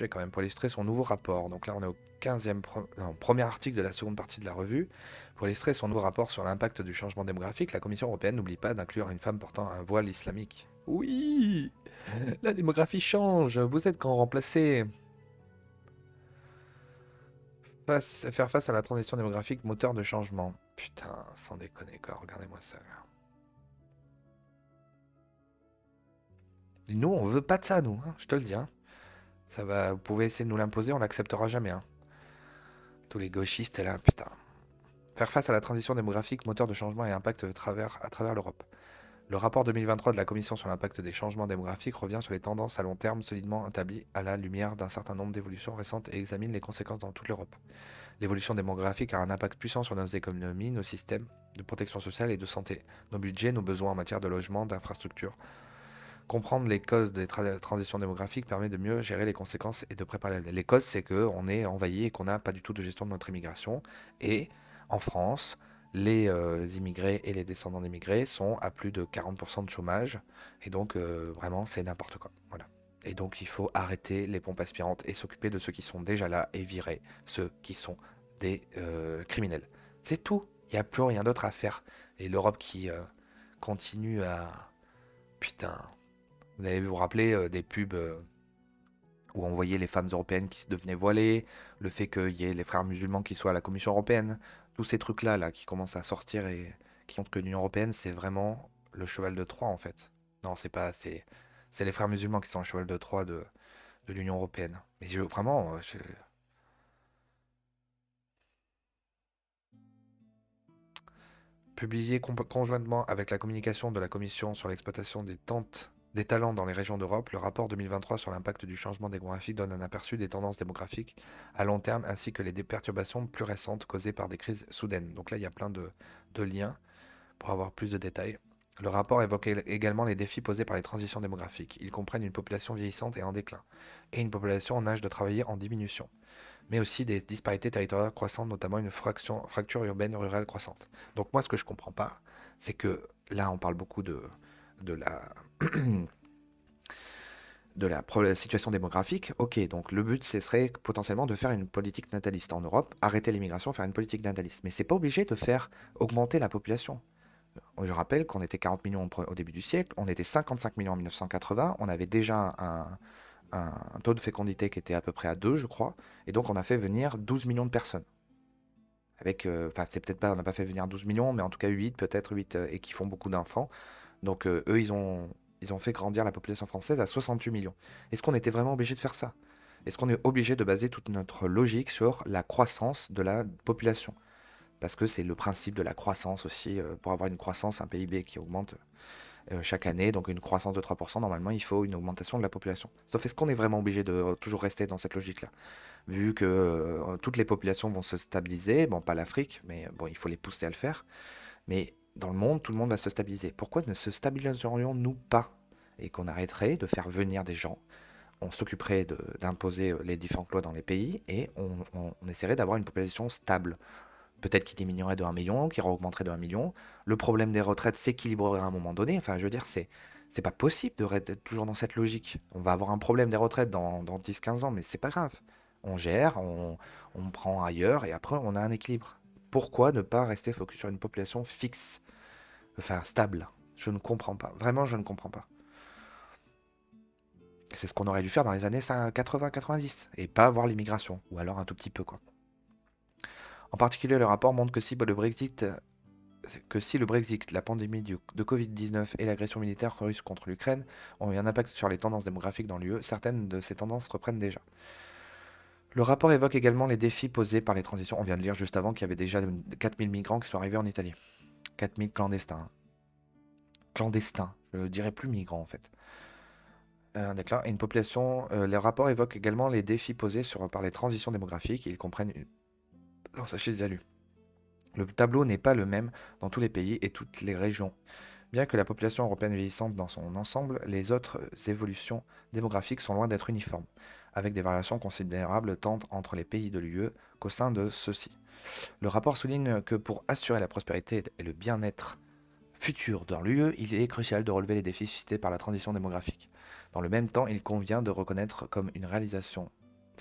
sujet quand même, pour illustrer son nouveau rapport. Donc là, on est au 15e, non, premier article de la seconde partie de la revue. Pour illustrer son nouveau rapport sur l'impact du changement démographique, la Commission européenne n'oublie pas d'inclure une femme portant un voile islamique. Oui, la démographie change, vous êtes quand remplacé. Faire face à la transition démographique, moteur de changement. Putain, sans déconner quoi, regardez-moi ça. Nous, on veut pas de ça, nous, hein, je te le dis. Hein. Ça va, vous pouvez essayer de nous l'imposer, on l'acceptera jamais. Hein. Tous les gauchistes là, putain. Faire face à la transition démographique, moteur de changement et impact à travers l'Europe. Le rapport 2023 de la Commission sur l'impact des changements démographiques revient sur les tendances à long terme solidement établies à la lumière d'un certain nombre d'évolutions récentes et examine les conséquences dans toute l'Europe. L'évolution démographique a un impact puissant sur nos économies, nos systèmes de protection sociale et de santé, nos budgets, nos besoins en matière de logement, d'infrastructures. Comprendre les causes des transitions démographiques permet de mieux gérer les conséquences et de préparer l'avenir. Les causes, c'est qu'on est envahi et qu'on n'a pas du tout de gestion de notre immigration. Et en France, les immigrés et les descendants d'immigrés sont à plus de 40% de chômage. Et donc, vraiment, c'est n'importe quoi. Voilà. Et donc, il faut arrêter les pompes aspirantes et s'occuper de ceux qui sont déjà là et virer ceux qui sont des criminels. C'est tout. Il n'y a plus rien d'autre à faire. Et l'Europe qui continue à... Putain, vous avez vous rappeler des pubs où on voyait les femmes européennes qui se devenaient voilées, le fait qu'il y ait les frères musulmans qui soient à la Commission européenne, tous ces trucs-là là, qui commencent à sortir et qui montrent que l'Union européenne, c'est vraiment le cheval de Troie en fait. Non, c'est pas, c'est les frères musulmans qui sont le cheval de Troie de l'Union européenne. Mais vraiment, publié conjointement avec la communication de la Commission sur l'exploitation des talents dans les régions d'Europe, le rapport 2023 sur l'impact du changement démographique donne un aperçu des tendances démographiques à long terme ainsi que les perturbations plus récentes causées par des crises soudaines. Donc là, il y a plein de liens pour avoir plus de détails. Le rapport évoque également les défis posés par les transitions démographiques. Ils comprennent une population vieillissante et en déclin, et une population en âge de travailler en diminution, mais aussi des disparités territoriales croissantes, notamment une fracture urbaine-rurale croissante. Donc moi, ce que je comprends pas, c'est que là, on parle beaucoup de la situation démographique. Ok, donc le but, ce serait potentiellement de faire une politique nataliste en Europe, arrêter l'immigration, faire une politique nataliste. Mais c'est pas obligé de faire augmenter la population. Je rappelle qu'on était 40 millions au début du siècle, on était 55 millions en 1980, on avait déjà un taux de fécondité qui était à peu près à 2, je crois, et donc on a fait venir 12 millions de personnes. Avec, enfin, c'est peut-être pas, on n'a pas fait venir 12 millions, mais en tout cas 8, peut-être 8, et qui font beaucoup d'enfants. Donc eux, ils ont fait grandir la population française à 68 millions. Est-ce qu'on était vraiment obligé de faire ça? Est-ce qu'on est obligé de baser toute notre logique sur la croissance de la population? Parce que c'est le principe de la croissance aussi. Pour avoir une croissance, un PIB qui augmente chaque année, donc une croissance de 3%, normalement, il faut une augmentation de la population. Sauf est-ce qu'on est vraiment obligé de toujours rester dans cette logique-là? Vu que toutes les populations vont se stabiliser, bon, pas l'Afrique, mais bon, il faut les pousser à le faire. Mais dans le monde, tout le monde va se stabiliser. Pourquoi ne se stabiliserions-nous pas? Et qu'on arrêterait de faire venir des gens, on s'occuperait d'imposer les différentes lois dans les pays, et on essaierait d'avoir une population stable. Peut-être qu'il diminuerait de 1 million, qu'il augmenterait de 1 million. Le problème des retraites s'équilibrerait à un moment donné. Enfin, je veux dire, c'est pas possible de rester toujours dans cette logique. On va avoir un problème des retraites dans 10-15 ans, mais c'est pas grave. On gère, on prend ailleurs et après on a un équilibre. Pourquoi ne pas rester focus sur une population fixe, enfin stable? Je ne comprends pas. Vraiment, je ne comprends pas. C'est ce qu'on aurait dû faire dans les années 80-90 et pas avoir l'immigration, ou alors un tout petit peu quoi. En particulier, le rapport montre que si le Brexit, la pandémie de Covid-19 et l'agression militaire russe contre l'Ukraine ont eu un impact sur les tendances démographiques dans l'UE, certaines de ces tendances reprennent déjà. Le rapport évoque également les défis posés par les transitions. On vient de lire juste avant qu'il y avait déjà 4000 migrants qui sont arrivés en Italie. 4000 clandestins. Hein. Clandestins, je ne dirais plus migrants en fait. Un déclin et une population. Les rapports évoquent également les défis posés par les transitions démographiques. Ils comprennent. Non, sachez déjà lu. Le tableau n'est pas le même dans tous les pays et toutes les régions. Bien que la population européenne vieillissante dans son ensemble, les autres évolutions démographiques sont loin d'être uniformes, avec des variations considérables tant entre les pays de l'UE qu'au sein de ceux-ci. Le rapport souligne que pour assurer la prospérité et le bien-être futur dans l'UE, il est crucial de relever les défis suscités par la transition démographique. Dans le même temps, il convient de reconnaître comme une réalisation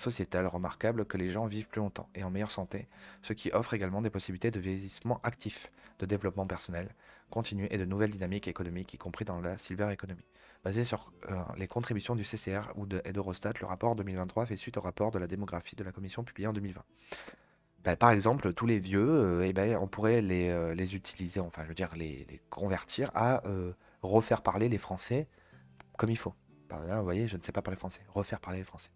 sociétale remarquable que les gens vivent plus longtemps et en meilleure santé, ce qui offre également des possibilités de vieillissement actif, de développement personnel continu et de nouvelles dynamiques économiques, y compris dans la silver economy. Basé sur les contributions du CCR et d'Eurostat, le rapport 2023 fait suite au rapport de la démographie de la Commission publié en 2020. Bah, par exemple, tous les vieux, eh ben, on pourrait les utiliser, enfin, je veux dire, les convertir à refaire parler les Français comme il faut. Par là, vous voyez, je ne sais pas parler français. Refaire parler les Français.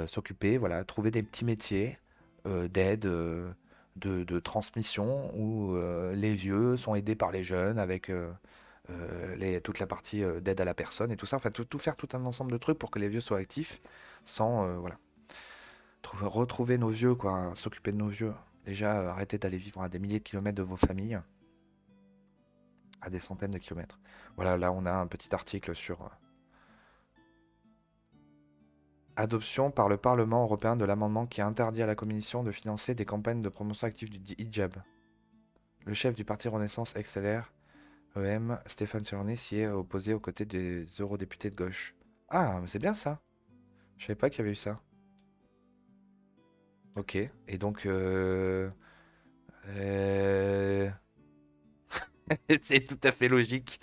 S'occuper, voilà, trouver des petits métiers d'aide, de transmission, où les vieux sont aidés par les jeunes avec toute la partie d'aide à la personne et tout ça. Enfin, tout faire tout un ensemble de trucs pour que les vieux soient actifs sans, voilà. Retrouver nos vieux, quoi, s'occuper de nos vieux. Déjà, arrêtez d'aller vivre à des milliers de kilomètres de vos familles, à des centaines de kilomètres. Voilà, là, on a un petit article sur adoption par le Parlement européen de l'amendement qui interdit à la Commission de financer des campagnes de promotion active du hijab. Le chef du parti Renaissance XLR, EM, Stéphane Séjourné, s'y est opposé aux côtés des eurodéputés de gauche. Ah, mais c'est bien ça. Je savais pas qu'il y avait eu ça. Ok, et donc... euh, c'est tout à fait logique.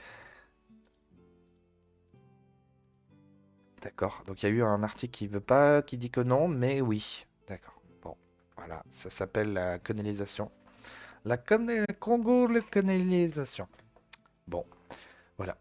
D'accord. Donc il y a eu un article qui veut pas, qui dit que non, mais oui. D'accord. Bon, voilà. Ça s'appelle la canonisation. La Congo, la canonisation. Bon, voilà.